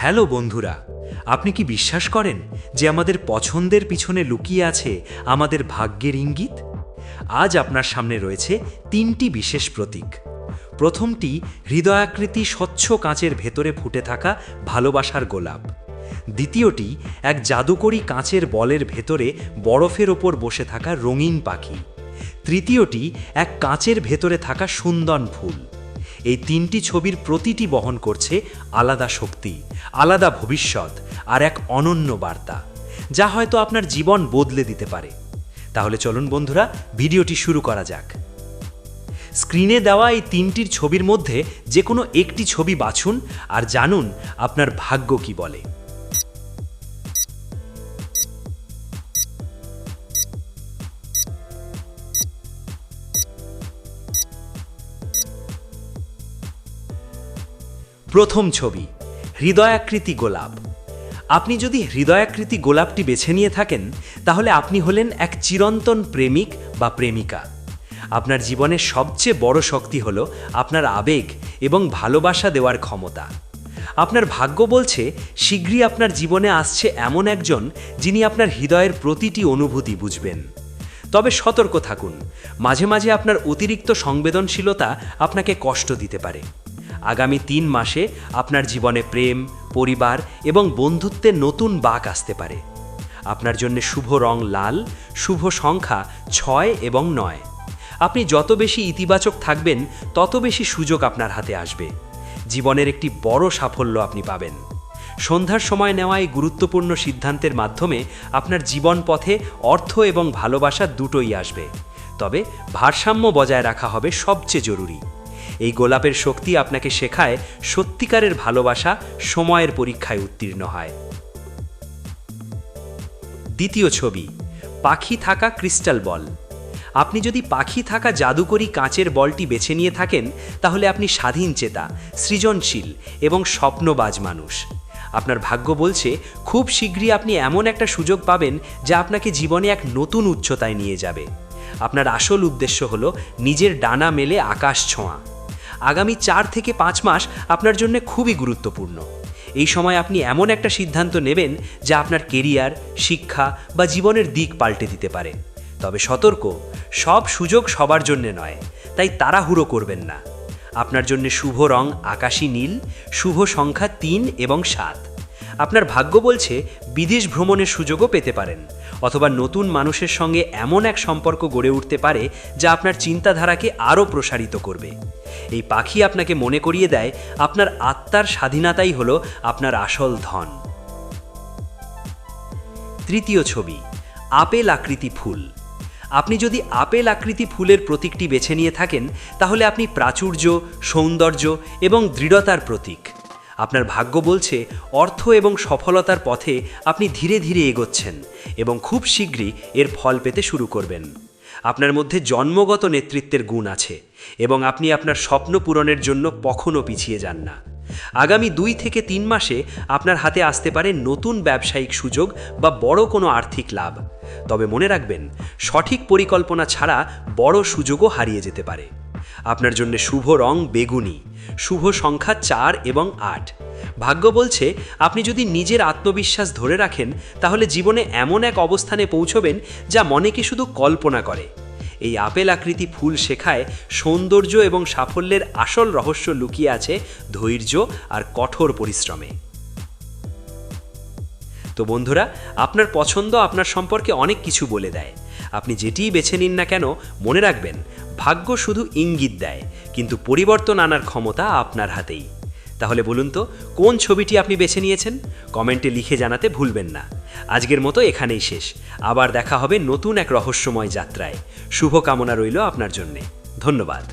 Hello বন্ধুরা, আপনি কি বিশ্বাস করেন যে আমাদের পছন্দের পিছনে লুকিয়ে আছে আমাদের ভাগ্যের ইঙ্গিত? আজ আপনার সামনে রয়েছে তিনটি বিশেষ প্রতীক। প্রথমটি হৃদয়াকৃতি স্বচ্ছ কাঁচের ভেতরে ফুটে থাকা ভালোবাসার গোলাপ। দ্বিতীয়টি এক জাদুকরী কাঁচের বলের ভেতরে বরফের ওপর বসে থাকা রঙিন পাখি। তৃতীয়টি এক কাঁচের ভেতরে থাকা সুন্দর ফুল। এই তিনটি ছবির প্রতিটি বহন করছে আলাদা শক্তি, আলাদা ভবিষ্যৎ আর এক অনন্য বার্তা, যা হয়তো আপনার জীবন বদলে দিতে পারে। তাহলে চলুন বন্ধুরা, ভিডিওটি শুরু করা যাক। স্ক্রিনে দেওয়া এই তিনটির ছবির মধ্যে যে কোনো একটি ছবি বাছুন আর জানুন আপনার ভাগ্য কি বলে। প্রথম ছবি, হৃদয়াকৃতি গোলাপ। আপনি যদি হৃদয়াকৃতি গোলাপটি বেছে নিয়ে থাকেন, তাহলে আপনি হলেন এক চিরন্তন প্রেমিক বা প্রেমিকা। আপনার জীবনের সবচেয়ে বড় শক্তি হল আপনার আবেগ এবং ভালোবাসা দেওয়ার ক্ষমতা। আপনার ভাগ্য বলছে শীঘ্রই আপনার জীবনে আসছে এমন একজন যিনি আপনার হৃদয়ের প্রতিটি অনুভূতি বুঝবেন। তবে সতর্ক থাকুন, মাঝে মাঝে আপনার অতিরিক্ত সংবেদনশীলতা আপনাকে কষ্ট দিতে পারে। আগামী 3 মাসে আপনার জীবনে প্রেম, পরিবার এবং বন্ধুত্বের নতুন বাঁক আসতে পারে। আপনার জন্য শুভ রং লাল, শুভ সংখ্যা 6 এবং 9। আপনি যত বেশি ইতিবাচক থাকবেন, তত বেশি সুযোগ আপনার হাতে আসবে। জীবনের একটি বড় সাফল্য আপনি পাবেন। সন্ধ্যার সময় নেওয়া এই গুরুত্বপূর্ণ সিদ্ধান্তের মাধ্যমে আপনার জীবন পথে অর্থ এবং ভালোবাসা দুটোই আসবে। তবে ভারসাম্য বজায় রাখা হবে সবচেয়ে জরুরি। এই গোলাপের শক্তি আপনাকে শেখায় সত্যিকারের ভালোবাসা সময়ের পরীক্ষায় উত্তীর্ণ হয়। দ্বিতীয় ছবি, পাখি থাকা ক্রিস্টাল বল। আপনি যদি পাখি থাকা জাদুকরী কাঁচের বলটি বেছে নিয়ে থাকেন, তাহলে আপনি স্বাধীনচেতা, সৃজনশীল এবং স্বপ্নবাজ মানুষ। আপনার ভাগ্য বলছে খুব শীঘ্রই আপনি এমন একটা সুযোগ পাবেন যা আপনাকে জীবনে এক নতুন উচ্চতায় নিয়ে যাবে। আপনার আসল উদ্দেশ্য হলো নিজের ডানা মেলে আকাশ ছোঁয়া। আগামী 4 থেকে 5 মাস আপনার জন্য খুবই গুরুত্বপূর্ণ। এই সময় আপনি এমন একটা সিদ্ধান্ত নেবেন যা আপনার কেরিয়ার, শিক্ষা বা জীবনের দিক পাল্টে দিতে পারে। তবে সতর্ক, সব সুযোগ সবার জন্য নয়, তাই তাড়াহুড়ো করবেন না। আপনার জন্য শুভ রং আকাশী নীল, শুভ সংখ্যা 3 এবং 7। আপনার ভাগ্য বলছে বিদেশ ভ্রমণের সুযোগও পেতে পারেন, অথবা নতুন মানুষের সঙ্গে এমন এক সম্পর্ক গড়ে উঠতে পারে যা আপনার চিন্তাধারাকে আরও প্রসারিত করবে। এই পাখি আপনাকে মনে করিয়ে দেয় আপনার আত্মার স্বাধীনতাই হলো আপনার আসল ধন। তৃতীয় ছবি, আপেল আকৃতি ফুল। আপনি যদি আপেল আকৃতি ফুলের প্রতীকটি বেছে নিয়ে থাকেন, তাহলে আপনি প্রাচুর্য, সৌন্দর্য এবং দৃঢ়তার প্রতীক। আপনার ভাগ্য বলছে অর্থ এবং সফলতার পথে আপনি ধীরে ধীরে এগোচ্ছেন এবং খুব শীঘ্রই এর ফল পেতে শুরু করবেন। আপনার মধ্যে জন্মগত নেতৃত্বের গুণ আছে এবং আপনি আপনার স্বপ্ন পূরণের জন্য কখনো পিছিয়ে যান না। আগামী 2 থেকে 3 মাসে আপনার হাতে আসতে পারে নতুন ব্যবসায়িক সুযোগ বা বড় কোনো আর্থিক লাভ। তবে মনে রাখবেন, সঠিক পরিকল্পনা ছাড়া বড় সুযোগও হারিয়ে যেতে পারে। আপনার জন্য শুভ রং বেগুনি, শুভ সংখ্যা 4 এবং 8। ভাগ্য বলছে আপনি যদি নিজের আত্মবিশ্বাস ধরে রাখেন, তাহলে জীবনে এমন এক অবস্থানে পৌঁছবেন যা মনেকে শুধু কল্পনা করে। এই আপেল আকৃতি ফুল শেখায় সৌন্দর্য এবং সাফল্যের আসল রহস্য লুকিয়ে আছে ধৈর্য আর কঠোর পরিশ্রমে। তো বন্ধুরা, আপনার পছন্দ আপনার সম্পর্কে অনেক কিছু বলে দেয়। আপনি যেটিই বেছে নিন না কেন, মনে রাখবেন, ভাগ্য শুধু ইঙ্গিত দেয়, কিন্তু পরিবর্তন আনার ক্ষমতা আপনার হাতেই। তাহলে বলুন তো, কোন ছবিটি আপনি বেছে নিয়েছেন? কমেন্টে লিখে জানাতে ভুলবেন না। আজকের মতো এখানেই শেষ। আবার দেখা হবে নতুন এক রহস্যময় যাত্রায়। শুভকামনা রইল আপনার জন্যে। ধন্যবাদ।